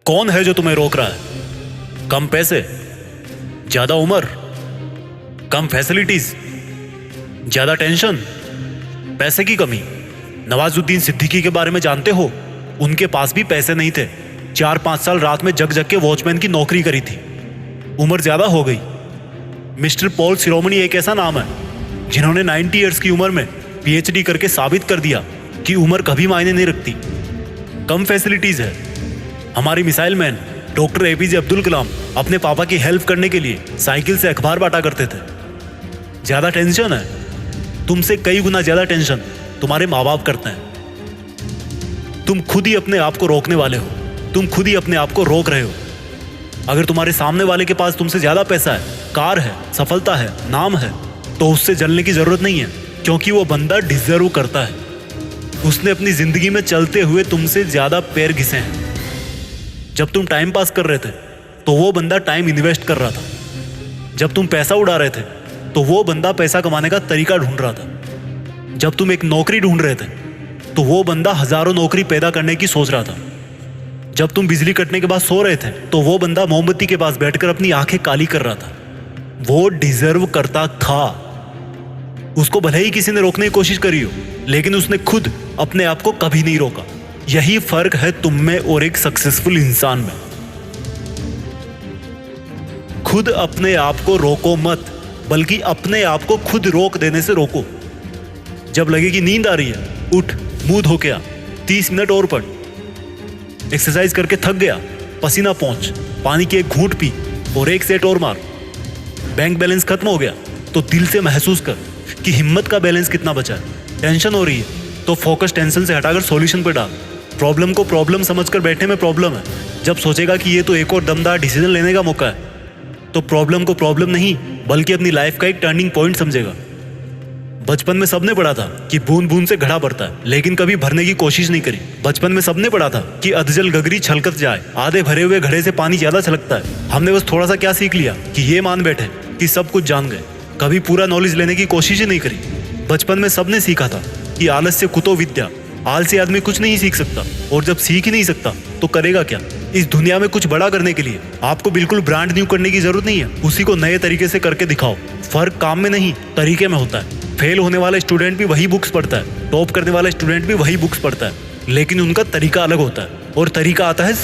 कौन है जो तुम्हें रोक रहा है? कम पैसे, ज्यादा उम्र, कम फैसिलिटीज, ज्यादा टेंशन, पैसे की कमी। नवाजुद्दीन सिद्दीकी के बारे में जानते हो? उनके पास भी पैसे नहीं थे। 4-5 साल रात में जग जग के वॉचमैन की नौकरी करी थी। उम्र ज्यादा हो गई। मिस्टर पॉल शिरोमणि एक ऐसा नाम है जिन्होंने 90 ईयर्स की उम्र में पीएचडी करके साबित कर दिया कि उम्र कभी मायने नहीं रखती। कम फैसिलिटीज है। हमारी missile man doctor APJ Abdul Kalam अपने पापा की हेल्प करने के लिए साइकिल से अखबार बांटा करते थे। ज्यादा टेंशन है। तुमसे कई गुना ज्यादा टेंशन तुम्हारे माँ बाप करते हैं। तुम खुद ही अपने आप को रोकने वाले हो। तुम खुद ही अपने आप को रोक रहे हो। अगर तुम्हारे सामने वाले के पास तुमसे ज्यादा पैसा है, कार है, सफलता है, नाम है, तो उससे जलने की जरूरत नहीं है, क्योंकि वो बंदा डिजर्व करता है। उसने अपनी जिंदगी में चलते हुए तुमसे ज्यादा पैर घिसे हैं। जब तुम टाइम पास कर रहे थे तो वो बंदा टाइम इन्वेस्ट कर रहा था। जब तुम पैसा उड़ा रहे थे तो वो बंदा पैसा कमाने का तरीका ढूंढ रहा था। जब तुम एक नौकरी ढूंढ रहे थे तो वो बंदा हजारों नौकरी पैदा करने की सोच रहा था। जब तुम बिजली कटने के बाद सो रहे थे तो वो बंदा मोमबत्ती के पास बैठकर अपनी आंखें काली कर रहा था। वो डिजर्व करता था। उसको भले ही किसी ने रोकने की कोशिश करी हो, लेकिन उसने खुद अपने आप को कभी नहीं रोका। यही फर्क है तुम में और एक सक्सेसफुल इंसान में। खुद अपने आप को रोको मत, बल्कि अपने आप को खुद रोक देने से रोको। जब लगे कि नींद आ रही है, उठ, मुंह धो के आ, 30 मिनट और पढ़। एक्सरसाइज करके थक गया, पसीना पहुंच, पानी की एक घूंट पी और एक सेट और मार। बैंक बैलेंस खत्म हो गया तो दिल से महसूस कर कि हिम्मत का बैलेंस कितना बचा है। टेंशन हो रही है तो फोकस टेंशन से हटाकर सॉल्यूशन पर डाल। प्रॉब्लम को प्रॉब्लम समझकर बैठने में प्रॉब्लम है। जब सोचेगा कि ये तो एक और दमदार डिसीजन लेने का मौका है, तो प्रॉब्लम को प्रॉब्लम नहीं बल्कि अपनी लाइफ का एक टर्निंग पॉइंट समझेगा। बचपन में सबने पढ़ा था कि बूंद बूंद से घड़ा भरता है, लेकिन कभी भरने की कोशिश नहीं करी। बचपन में सबने पढ़ा था कि अधजल गगरी छलकत जाए, आधे भरे हुए घड़े से पानी ज्यादा छलकता है। हमने बस थोड़ा सा क्या सीख लिया कि ये मान बैठे कि सब कुछ जान गए, कभी पूरा नॉलेज लेने की कोशिश ही नहीं करी। बचपन में सबने सीखा था कि आलस्य कुतो विद्या, आलसी आदमी कुछ नहीं सीख सकता, और जब सीख ही नहीं सकता तो करेगा क्या। इस दुनिया में कुछ बड़ा करने के लिए आपको बिल्कुल ब्रांड न्यू करने की जरूरत नहीं है। उसी को नए तरीके से करके दिखाओ। फर्क काम में नहीं, तरीके में होता है। फेल होने वाला स्टूडेंट भी वही बुक्स पढ़ता है, टॉप करने वाला स्टूडेंट भी वही बुक्स पढ़ता है, लेकिन उनका तरीका अलग होता है। और तरीका आता है